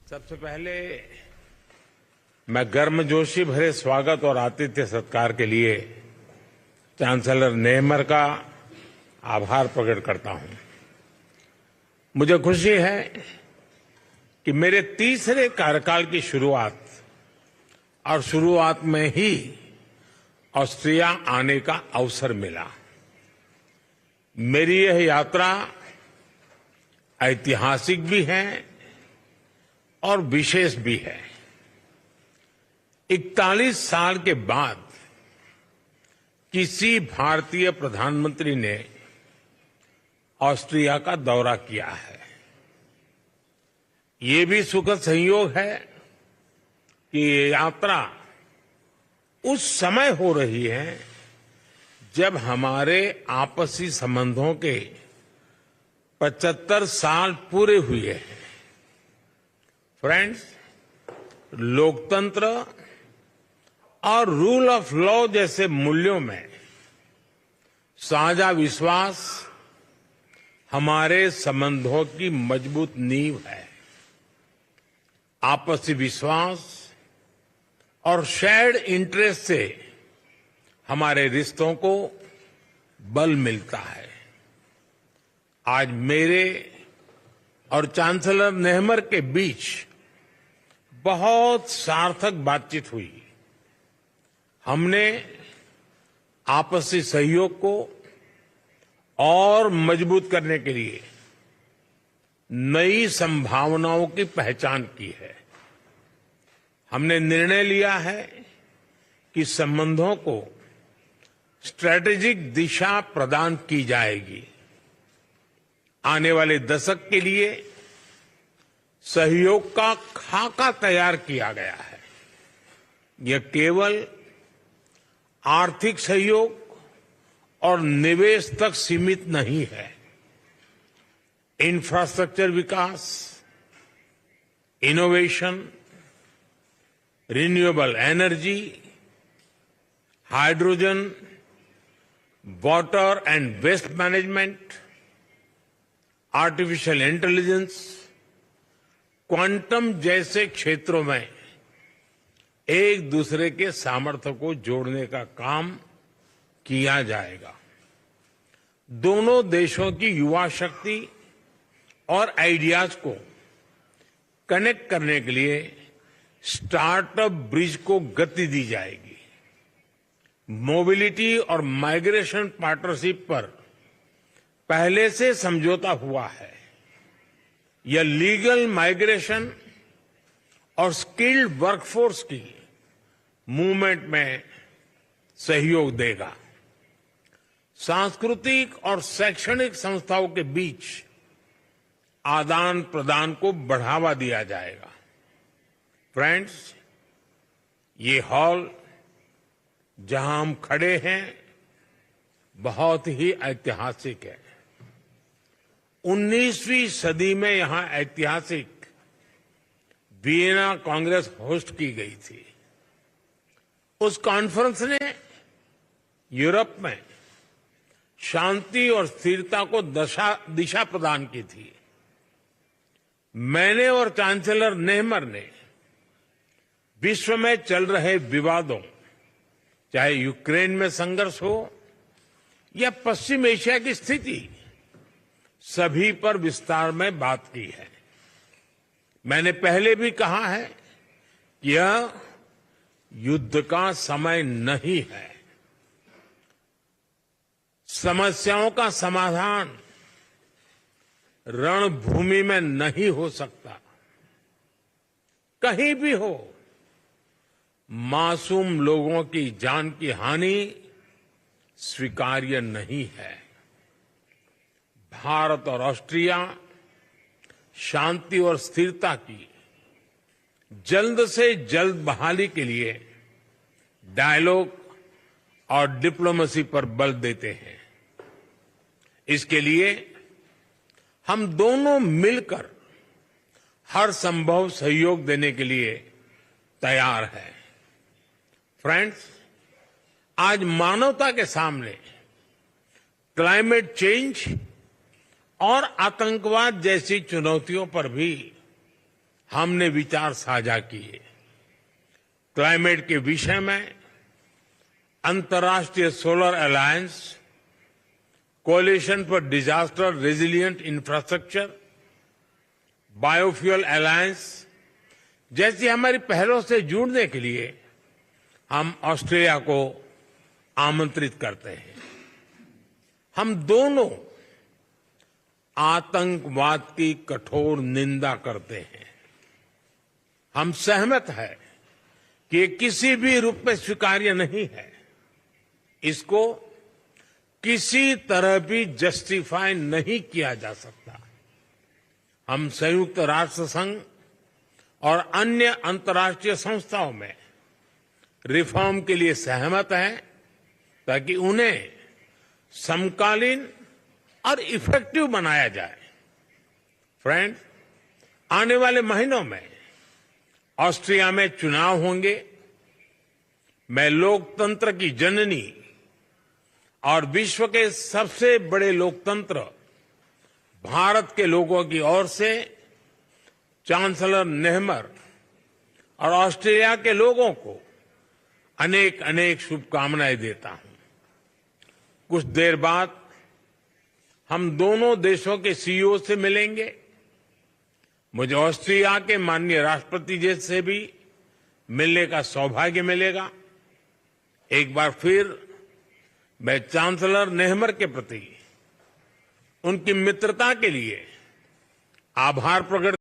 सबसे पहले मैं गर्मजोशी भरे स्वागत और आतिथ्य सत्कार के लिए चांसलर नेमर का आभार प्रकट करता हूं। मुझे खुशी है कि मेरे तीसरे कार्यकाल की शुरुआत में ही ऑस्ट्रिया आने का अवसर मिला। मेरी यह यात्रा ऐतिहासिक भी है और विशेष भी है। 41 साल के बाद किसी भारतीय प्रधानमंत्री ने ऑस्ट्रिया का दौरा किया है। ये भी सुखद संयोग है कि ये यात्रा उस समय हो रही है जब हमारे आपसी संबंधों के 75 साल पूरे हुए हैं। फ्रेंड्स, लोकतंत्र और रूल ऑफ लॉ जैसे मूल्यों में साझा विश्वास हमारे संबंधों की मजबूत नींव है। आपसी विश्वास और शेयर्ड इंटरेस्ट से हमारे रिश्तों को बल मिलता है। आज मेरे और चांसलर नेहमर के बीच बहुत सार्थक बातचीत हुई। हमने आपसी सहयोग को और मजबूत करने के लिए नई संभावनाओं की पहचान की है। हमने निर्णय लिया है कि संबंधों को स्ट्रैटेजिक दिशा प्रदान की जाएगी। आने वाले दशक के लिए सहयोग का खाका तैयार किया गया है। यह केवल आर्थिक सहयोग और निवेश तक सीमित नहीं है। इंफ्रास्ट्रक्चर विकास, innovation, renewable energy, hydrogen, water and waste management, artificial intelligence, quantum जैसे क्षेत्रों में एक दूसरे के सामर्थ्य को जोड़ने का काम किया जाएगा। दोनों देशों की युवा शक्ति और आइडियाज को कनेक्ट करने के लिए स्टार्टअप ब्रिज को गति दी जाएगी। मोबिलिटी और माइग्रेशन पार्टनरशिप पर पहले से समझौता हुआ है। यह लीगल माइग्रेशन और स्किल्ड वर्कफोर्स की मूवमेंट में सहयोग देगा। सांस्कृतिक और शैक्षणिक संस्थाओं के बीच आदान प्रदान को बढ़ावा दिया जाएगा। फ्रेंड्स, ये हॉल जहां हम खड़े हैं बहुत ही ऐतिहासिक है। 19वीं सदी में यहां ऐतिहासिक वियना कांग्रेस होस्ट की गई थी। उस कॉन्फ्रेंस ने यूरोप में शांति और स्थिरता को दिशा प्रदान की थी। मैंने और चांसलर नेहमर ने विश्व में चल रहे विवादों, चाहे यूक्रेन में संघर्ष हो या पश्चिम एशिया की स्थिति, सभी पर विस्तार में बात की है। मैंने पहले भी कहा है कि यह युद्ध का समय नहीं है। समस्याओं का समाधान रणभूमि में नहीं हो सकता। कहीं भी हो, मासूम लोगों की जान की हानि स्वीकार्य नहीं है। भारत और ऑस्ट्रिया शांति और स्थिरता की जल्द से जल्द बहाली के लिए डायलॉग और डिप्लोमेसी पर बल देते हैं। इसके लिए हम दोनों मिलकर हर संभव सहयोग देने के लिए तैयार हैं। फ्रेंड्स, आज मानवता के सामने क्लाइमेट चेंज और आतंकवाद जैसी चुनौतियों पर भी हमने विचार साझा किए। क्लाइमेट के विषय में अंतर्राष्ट्रीय solar alliance, coalition for disaster resilient infrastructure, biofuel alliance जैसी हमारी पहलों से जुड़ने के लिए हम ऑस्ट्रेलिया को आमंत्रित करते हैं। हम दोनों आतंकवाद की कठोर निंदा करते हैं। हम सहमत हैं कि ये किसी भी रूप में स्वीकार्य नहीं है। इसको किसी तरह भी जस्टिफाई नहीं किया जा सकता। हम संयुक्त राष्ट्र संघ और अन्य अंतर्राष्ट्रीय संस्थाओं में रिफॉर्म के लिए सहमत हैं ताकि उन्हें समकालीन और इफेक्टिव बनाया जाए। फ्रेंड्स, आने वाले महीनों में ऑस्ट्रिया में चुनाव होंगे। मैं लोकतंत्र की जननी और विश्व के सबसे बड़े लोकतंत्र भारत के लोगों की ओर से चांसलर नेहमर और ऑस्ट्रेलिया के लोगों को अनेक अनेक शुभकामनाएं देता हूं। कुछ देर बाद हम दोनों देशों के सीईओ से मिलेंगे। मुझे ऑस्ट्रिया के माननीय राष्ट्रपति जी से भी मिलने का सौभाग्य मिलेगा। एक बार फिर मैं चांसलर नेहमर के प्रति उनकी मित्रता के लिए आभार प्रकट